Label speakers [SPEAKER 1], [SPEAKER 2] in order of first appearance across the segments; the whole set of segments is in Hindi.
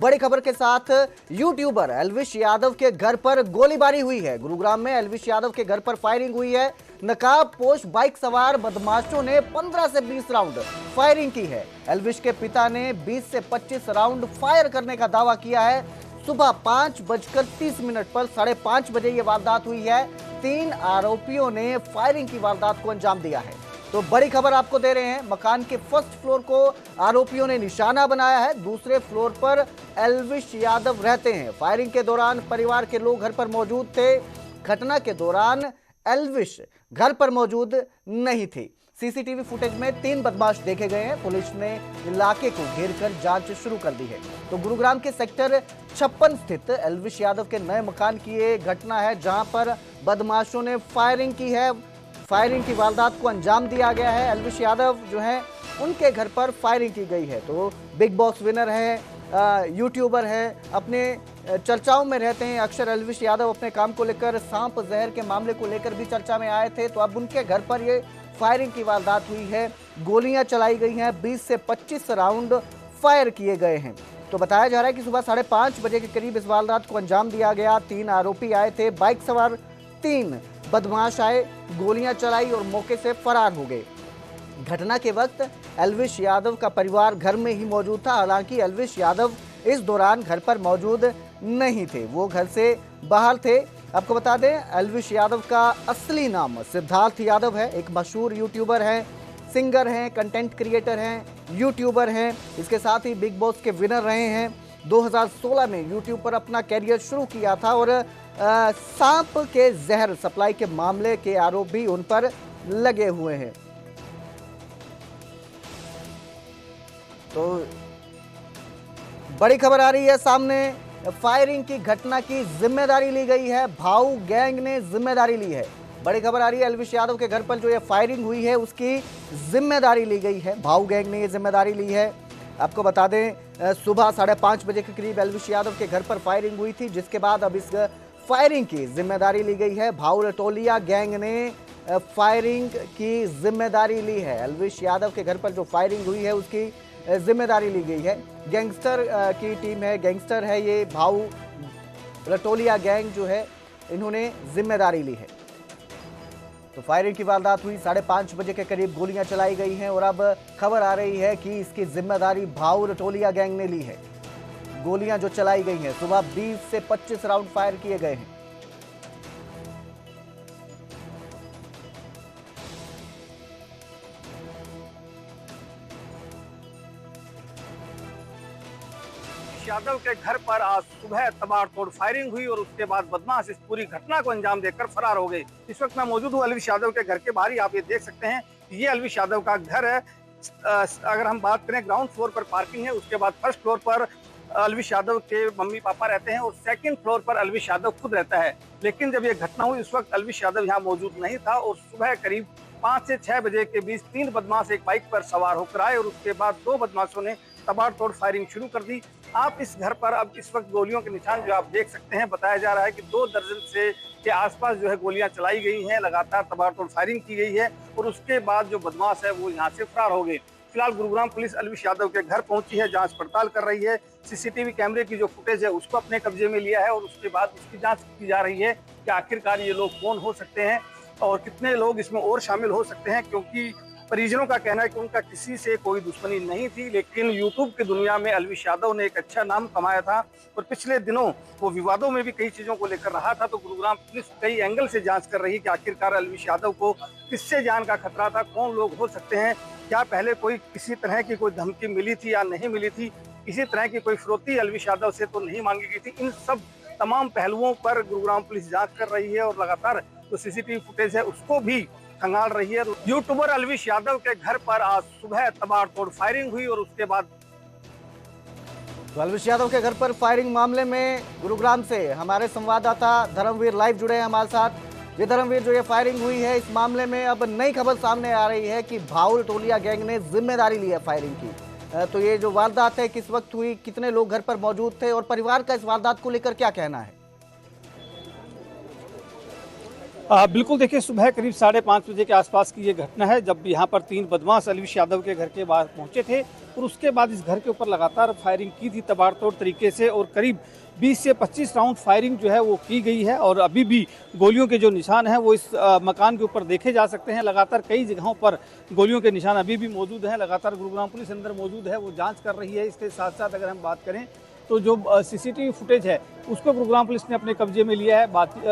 [SPEAKER 1] बड़ी खबर के साथ यूट्यूबर एल्विश यादव के घर पर गोलीबारी हुई है। गुरुग्राम में एल्विश यादव के घर पर फायरिंग हुई है। नकाबपोश बाइक सवार बदमाशों ने 15 से 20 राउंड फायरिंग की है। एल्विश के पिता ने 20 से 25 राउंड फायर करने का दावा किया है। सुबह 5:30 पर 5:30 बजे ये वारदात हुई है। 3 आरोपियों ने फायरिंग की वारदात को अंजाम दिया है। तो बड़ी खबर आपको दे रहे हैं, मकान के फर्स्ट फ्लोर को आरोपियों ने निशाना बनाया है। दूसरे फ्लोर पर एल्विश यादव रहते हैं। फायरिंग के दौरान परिवार के लोग घर पर मौजूद थे। घटना के दौरान एल्विश घर पर मौजूद नहीं थे। सीसीटीवी फुटेज में 3 बदमाश देखे गए हैं। पुलिस ने इलाके को घेरकर जांच शुरू कर दी है। तो गुरुग्राम के सेक्टर 56 स्थित एल्विश यादव के नए मकान की ये घटना है, जहां पर बदमाशों ने फायरिंग की है। फायरिंग की वारदात को अंजाम दिया गया है। एल्विश यादव जो हैं उनके घर पर फायरिंग की गई है। तो बिग बॉस विनर है, यूट्यूबर है, अपने चर्चाओं में रहते हैं। अक्सर एल्विश यादव अपने काम को लेकर सांप जहर के मामले को लेकर भी चर्चा में आए थे। तो अब उनके घर पर ये फायरिंग की वारदात हुई है। गोलियां चलाई गई हैं। 20 से 25 राउंड फायर किए गए हैं। तो बताया जा रहा है कि सुबह 5:30 बजे के करीब इस वारदात को अंजाम दिया गया। 3 आरोपी आए थे, बाइक सवार 3 बदमाश आए, गोलियां चलाई और मौके से फरार हो गए। घटना के वक्त एल्विश यादव का परिवार घर में ही मौजूद था। हालांकि एल्विश यादव इस दौरान घर पर मौजूद नहीं थे, वो घर से बाहर थे। आपको बता दें, एल्विश यादव का असली नाम सिद्धार्थ यादव है। एक मशहूर यूट्यूबर हैं, सिंगर हैं, कंटेंट क्रिएटर हैं, यूट्यूबर हैं। इसके साथ ही बिग बॉस के विनर रहे हैं। 2016 में यूट्यूब पर अपना कैरियर शुरू किया था और सांप के जहर सप्लाई के मामले के आरोप भी उन पर लगे हुए हैं। तो बड़ी खबर आ रही है सामने। फायरिंग की घटना की जिम्मेदारी ली गई है, भाऊ गैंग ने जिम्मेदारी ली है। बड़ी खबर आ रही है, एल्विश यादव के घर पर जो ये फायरिंग हुई है उसकी जिम्मेदारी ली गई है। भाऊ गैंग ने ये जिम्मेदारी ली है। आपको बता दें, सुबह 5:30 बजे के करीब एल्विश यादव के घर पर फायरिंग हुई थी, जिसके बाद अब इस फायरिंग की जिम्मेदारी ली गई है। भाऊ रटोलिया गैंग ने फायरिंग की जिम्मेदारी ली है। एल्विश यादव के घर पर जो फायरिंग हुई है उसकी जिम्मेदारी ली गई है। गैंगस्टर की टीम है, गैंगस्टर है ये भाऊ रटोलिया गैंग जो है, इन्होंने जिम्मेदारी ली है। तो फायरिंग की वारदात हुई, 5:30 बजे के करीब गोलियां चलाई गई हैं और अब खबर आ रही है कि इसकी जिम्मेदारी भाऊ रटोलिया गैंग ने ली है। गोलियां जो चलाई गई हैं, सुबह 20 से 25 राउंड फायर किए गए हैं।
[SPEAKER 2] यादव के घर पर आज सुबह तबाड़तोड़ फायरिंग हुई और उसके बाद बदमाश इस पूरी घटना को अंजाम देकर फरार हो गए। इस वक्त मैं मौजूद हूँ एल्विश यादव के घर के बाहर। आप ये देख सकते हैं, ये एल्विश यादव का घर है। अगर हम बात करें, ग्राउंड फ्लोर पर पार्किंग है, उसके बाद फर्स्ट फ्लोर पर एल्विश यादव के मम्मी पापा रहते हैं और सेकंड फ्लोर पर एल्विश यादव खुद रहता है। लेकिन जब ये घटना हुई उस वक्त एल्विश यादव यहाँ मौजूद नहीं था और सुबह करीब 5 से 6 बजे के बीच 3 बदमाश एक बाइक पर सवार होकर आए और उसके बाद 2 बदमाशों ने तबाड़तोड़ फायरिंग शुरू कर दी। आप इस घर पर अब इस वक्त गोलियों के निशान जो आप देख सकते हैं, बताया जा रहा है कि 2 दर्जन से के आसपास जो है गोलियां चलाई गई हैं, लगातार तबाड़तोड़ फायरिंग की गई है और उसके बाद जो बदमाश है वो यहाँ से फरार हो गए। फिलहाल गुरुग्राम पुलिस एल्विश यादव के घर पहुंची है, जांच पड़ताल कर रही है। सीसीटीवी कैमरे की जो फुटेज है उसको अपने कब्जे में लिया है और उसके बाद उसकी जांच की जा रही है कि आखिरकार ये लोग कौन हो सकते हैं और कितने लोग इसमें और शामिल हो सकते हैं, क्योंकि परिजनों का कहना है कि उनका किसी से कोई दुश्मनी नहीं थी। लेकिन यूट्यूब की दुनिया में एल्विश यादव ने एक अच्छा नाम कमाया था और पिछले दिनों वो विवादों में भी कई चीज़ों को लेकर रहा था। तो गुरुग्राम पुलिस कई एंगल से जांच कर रही है कि आखिरकार एल्विश यादव को किससे जान का खतरा था, कौन लोग हो सकते हैं, क्या पहले कोई किसी तरह की कोई धमकी मिली थी या नहीं मिली थी, किसी तरह की कोई फिरौती एल्विश यादव से तो नहीं मांगी गई थी। इन सब तमाम पहलुओं पर गुरुग्राम पुलिस जाँच कर रही है और लगातार जो सीसीटीवी फुटेज है उसको भी खंगाल रही है। यूट्यूबर एल्विश यादव के घर पर आज सुबह तबाड़तोड़ फायरिंग हुई और उसके बाद
[SPEAKER 1] एल्विश यादव के घर पर फायरिंग मामले में गुरुग्राम से हमारे संवाददाता धर्मवीर लाइव जुड़े हैं हमारे साथ। ये धर्मवीर, जो ये फायरिंग हुई है इस मामले में अब नई खबर सामने आ रही है कि भाऊ रटोलिया गैंग ने जिम्मेदारी ली है फायरिंग की। तो ये जो वारदात है किस वक्त हुई, कितने लोग घर पर मौजूद थे और परिवार का इस वारदात को लेकर क्या कहना है?
[SPEAKER 2] बिल्कुल देखिए, सुबह करीब 5:30 बजे के आसपास की ये घटना है, जब यहाँ पर 3 बदमाश अलविश यादव के घर के बाहर पहुंचे थे और उसके बाद इस घर के ऊपर लगातार फायरिंग की थी तबाड़तोड़ तरीके से, और करीब 20 से 25 राउंड फायरिंग जो है वो की गई है। और अभी भी गोलियों के जो निशान हैं वो इस मकान के ऊपर देखे जा सकते हैं। लगातार कई जगहों पर गोलियों के निशान अभी भी मौजूद हैं। लगातार गुरुग्राम पुलिस अंदर मौजूद है, वो जाँच कर रही है। इसके साथ साथ अगर हम बात करें तो जो सीसीटीवी फुटेज है उसको गुरुग्राम पुलिस ने अपने कब्जे में लिया है,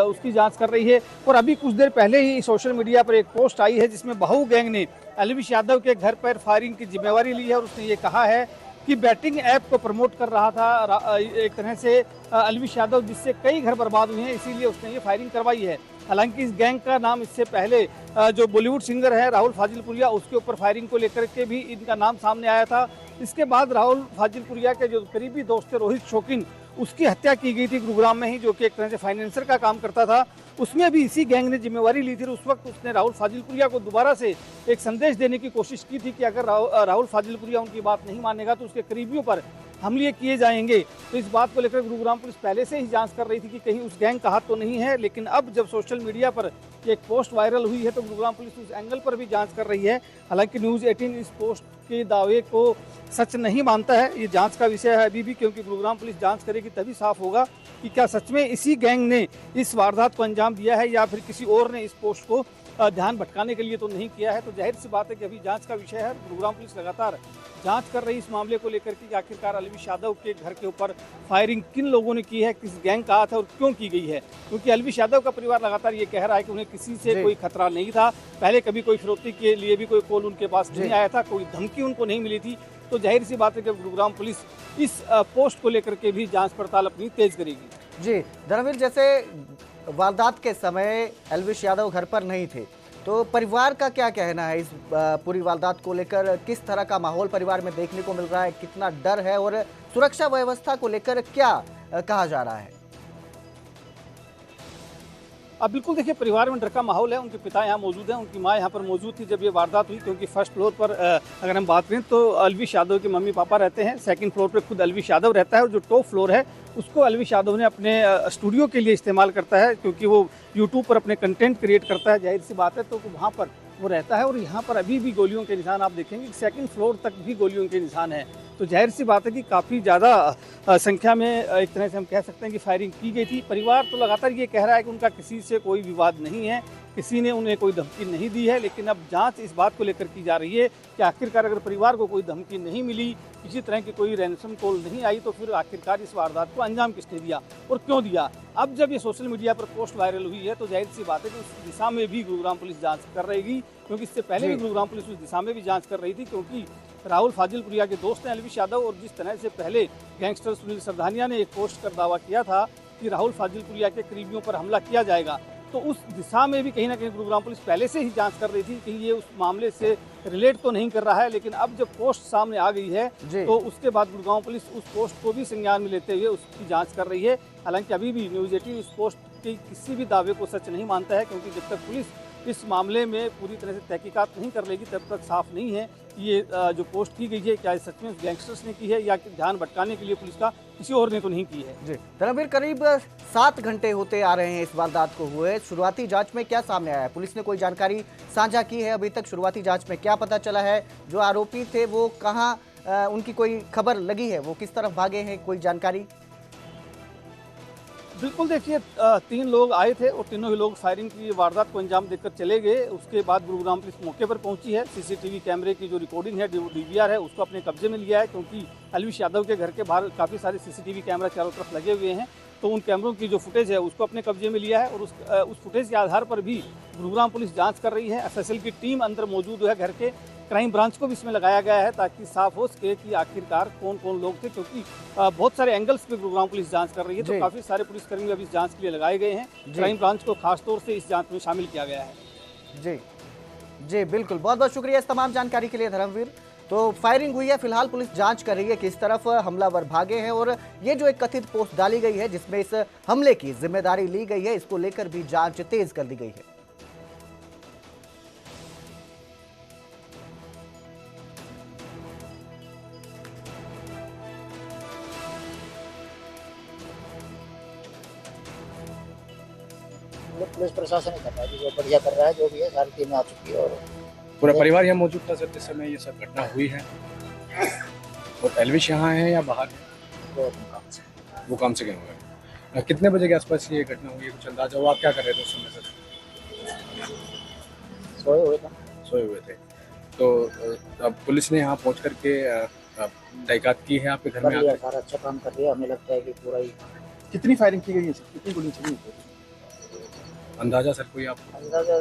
[SPEAKER 2] उसकी जांच कर रही है। और अभी कुछ देर पहले ही सोशल मीडिया पर एक पोस्ट आई है जिसमें बहू गैंग ने अलविश यादव के घर पर फायरिंग की जिम्मेवारी ली है, और उसने ये कहा है कि बैटिंग ऐप को प्रमोट कर रहा था एक तरह से अलविश यादव, जिससे कई घर बर्बाद हुए हैं, इसीलिए उसने ये फायरिंग करवाई है। हालांकि इस गैंग का नाम इससे पहले जो बॉलीवुड सिंगर है राहुल फाजिलपुरिया, उसके ऊपर फायरिंग को लेकर के भी इनका नाम सामने आया था। इसके बाद राहुल फाजिलपुरिया के जो करीबी दोस्त थे रोहित शौकीन, उसकी हत्या की गई थी गुरुग्राम में ही, जो कि एक तरह से फाइनेंसर का काम करता था। उसमें भी इसी गैंग ने जिम्मेवारी ली थी। उस वक्त उसने राहुल फाजिलपुरिया को दोबारा से एक संदेश देने की कोशिश की थी कि अगर राहुल फाजिलपुरिया उनकी बात नहीं मानेगा तो उसके करीबियों पर हमले किए जाएंगे। तो इस बात को लेकर गुरुग्राम पुलिस पहले से ही जांच कर रही थी कि कहीं उस गैंग का हाथ तो नहीं है। लेकिन अब जब सोशल मीडिया पर एक पोस्ट वायरल हुई है तो गुरुग्राम पुलिस उस एंगल पर भी जांच कर रही है। हालांकि न्यूज़ 18 इस पोस्ट के दावे को सच नहीं मानता है। ये जांच का विषय है अभी भी, क्योंकि गुरुग्राम पुलिस जांच करेगी तभी साफ होगा कि क्या सच में इसी गैंग ने इस वारदात को अंजाम दिया है या फिर किसी और ने इस पोस्ट को ध्यान भटकाने के लिए तो नहीं किया है। तो जाहिर सी बात है कि अभी जांच का विषय है। गुरुग्राम पुलिस लगातार जांच कर रही इस मामले को लेकर कि आखिरकार अलविश यादव के घर के ऊपर फायरिंग किन लोगों ने की है, किस गैंग का हाथ है और क्यों की गई है। क्योंकि अलविश यादव का परिवार लगातार ये कह रहा है कि उन्हें किसी से कोई खतरा नहीं था, पहले कभी कोई फिरौती के लिए भी कोई कॉल उनके पास नहीं आया था, कोई धमकी उनको नहीं मिली थी। तो जाहिर सी बात है कि गुरुग्राम पुलिस इस पोस्ट को लेकर के भी जाँच पड़ताल अपनी तेज करेगी।
[SPEAKER 1] जी धर्मवीर, जैसे वारदात के समय अलविश यादव घर पर नहीं थे, तो परिवार का क्या कहना है इस पूरी वारदात को लेकर? किस तरह का माहौल परिवार में देखने को मिल रहा है, कितना डर है और सुरक्षा व्यवस्था को लेकर क्या कहा जा रहा है?
[SPEAKER 2] अब बिल्कुल देखिए, परिवार में डर का माहौल है। उनके पिता यहाँ मौजूद हैं, उनकी माँ यहाँ पर मौजूद थी जब ये वारदात हुई, क्योंकि फर्स्ट फ्लोर पर अगर हम बात करें तो अलविश यादव के मम्मी पापा रहते हैं, सेकंड फ्लोर पर खुद अलविश यादव रहता है, और जो टॉप फ्लोर है उसको अलविश यादव ने अपने स्टूडियो के लिए इस्तेमाल करता है, क्योंकि वो यूट्यूब पर अपने कंटेंट क्रिएट करता है, जाहिर सी बात है। तो वहाँ पर वो रहता है और यहाँ पर अभी भी गोलियों के निशान आप देखेंगे, सेकंड फ्लोर तक भी गोलियों के निशान हैं। तो जाहिर सी बात है कि काफ़ी ज़्यादा संख्या में एक तरह से हम कह सकते हैं कि फायरिंग की गई थी। परिवार तो लगातार ये कह रहा है कि उनका किसी से कोई विवाद नहीं है, किसी ने उन्हें कोई धमकी नहीं दी है। लेकिन अब जांच इस बात को लेकर की जा रही है कि आखिरकार अगर परिवार को कोई धमकी नहीं मिली, किसी तरह की कोई रैंसम कॉल नहीं आई, तो फिर आखिरकार इस वारदात को अंजाम किसने दिया और क्यों दिया। अब जब ये सोशल मीडिया पर पोस्ट वायरल हुई है तो जाहिर सी बात है कि उस दिशा में भी गुरुग्राम पुलिस जांच कर रहेगी, क्योंकि इससे पहले भी गुरुग्राम पुलिस उस दिशा में भी जांच कर रही थी। क्योंकि राहुल फाजिलपुरिया के दोस्त हैं अलविश यादव, और जिस तरह से पहले गैंगस्टर सुनील सरधानिया ने एक पोस्ट कर दावा किया था कि राहुल फाजिलपुरिया के करीबियों पर हमला किया जाएगा, तो उस दिशा में भी कहीं ना कहीं गुरुग्राम पुलिस पहले से ही जांच कर रही थी कि ये उस मामले से रिलेट तो नहीं कर रहा है। लेकिन अब जब पोस्ट सामने आ गई है तो उसके बाद गुरुग्राम पुलिस उस पोस्ट को भी संज्ञान में लेते हुए उसकी जांच कर रही है। हालांकि अभी भी न्यूज़ 18 उस पोस्ट के किसी भी दावे को सच नहीं मानता है, क्योंकि जब तक पुलिस इस मामले में पूरी तरह से तहकीकात नहीं कर लेगी तब तक साफ नहीं है कि ये जो पोस्ट की गई है क्या सच में गैंगस्टर्स ने की है या ध्यान भटकाने के लिए पुलिस का किसी और ने तो नहीं की है।
[SPEAKER 1] जी धर्मवीर, करीब 7 घंटे होते आ रहे हैं इस वारदात को हुए। शुरुआती जांच में क्या सामने आया है? पुलिस ने कोई जानकारी साझा की है अभी तक? शुरुआती जांच में क्या पता चला है? जो आरोपी थे वो कहाँ, उनकी कोई खबर लगी है, वो किस तरफ भागे हैं, कोई जानकारी?
[SPEAKER 2] बिल्कुल देखिए, 3 लोग आए थे और तीनों ही लोग फायरिंग की वारदात को अंजाम देकर चले गए। उसके बाद गुरुग्राम पुलिस मौके पर पहुंची है। सीसीटीवी कैमरे की जो रिकॉर्डिंग है, डीवीआर है, उसको अपने कब्जे में लिया है, क्योंकि अलविश यादव के घर के बाहर काफ़ी सारे सीसीटीवी कैमरा चारों तरफ लगे हुए हैं। तो उन कैमरों की जो फुटेज है उसको अपने कब्जे में लिया है और उस फुटेज के आधार पर भी गुरुग्राम पुलिस जाँच कर रही है। एफएसएल की टीम अंदर मौजूद है घर के, क्राइम ब्रांच को भी इसमें लगाया गया है ताकि साफ हो सके कि आखिरकार कौन कौन लोग थे, क्योंकि बहुत सारे एंगल्स पे गुरुग्राम पुलिस जांच कर रही है। तो काफी सारे पुलिसकर्मी अभी इस जांच के लिए लगाए गए हैं। क्राइम ब्रांच को खास तौर से इस जांच में शामिल किया गया है।
[SPEAKER 1] जी जी बिल्कुल, बहुत बहुत शुक्रिया इस तमाम जानकारी के लिए धर्मवीर। तो फायरिंग हुई है, फिलहाल पुलिस जांच कर रही है किस तरफ हमलावर भागे हैं, और ये जो एक कथित पोस्ट डाली गई है जिसमें इस हमले की जिम्मेदारी ली गई है, इसको लेकर भी जांच तेज कर दी गई है।
[SPEAKER 3] जो पुलिस प्रशासन ही कर रहा है, जो बढ़िया कर रहा है, जो भी है सारी टीमें आ चुकी है। और
[SPEAKER 4] पूरा परिवार यहाँ मौजूद था सर जिस समय ये सब घटना हुई है? और एल्विश यहाँ है या बाहर है?
[SPEAKER 3] वो अपने काम से
[SPEAKER 4] वो काम से गए हुए हैं। कितने बजे के आसपास ये घटना हुई है, कुछ अंदाजा हुआ? आप क्या कर रहे थे उस समय सर?
[SPEAKER 3] सोए हुए थे।
[SPEAKER 4] सोए हुए थे। तो अब पुलिस ने यहाँ पहुँच करके तहकीकात की है आपके घर
[SPEAKER 3] कर
[SPEAKER 4] में
[SPEAKER 3] लिया,
[SPEAKER 4] आकर?
[SPEAKER 3] सारा अच्छा काम कर लिया। हमें लगता है कि पूरा ही
[SPEAKER 5] कितनी फायरिंग की गई है सर? कितनी गोली चली है?
[SPEAKER 4] अंदाजा सर कोई आप?
[SPEAKER 3] अंदाजा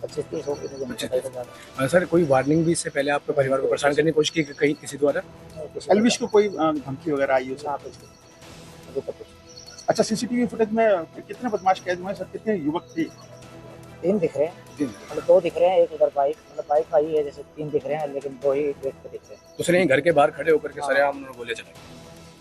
[SPEAKER 3] 25-30 होगी, मुझे नहीं पता ज़्यादा।
[SPEAKER 4] सर कोई वार्निंग भी इससे पहले आपके परिवार को परेशान करने की कोशिश की कहीं किसी द्वारा?
[SPEAKER 5] एल्विश को कोई धमकी वगैरह आई हो सर?
[SPEAKER 3] यहाँ पे अभी तक कुछ
[SPEAKER 5] अच्छा, सीसीटीवी फुटेज में कितने बदमाश कैद हुए हैं सर? कितने युवक थे?
[SPEAKER 3] 3 दिख रहे हैं,
[SPEAKER 4] तीन।
[SPEAKER 3] मतलब 2 दिख रहे हैं, एक उधर बाइक, मतलब बाइक आई है, जैसे 3 दिख रहे हैं, लेकिन 2 ही गेट पे दिख रहे हैं।
[SPEAKER 4] उसने घर के बाहर खड़े होकर के सरेआम उन्होंने गोले चलाई।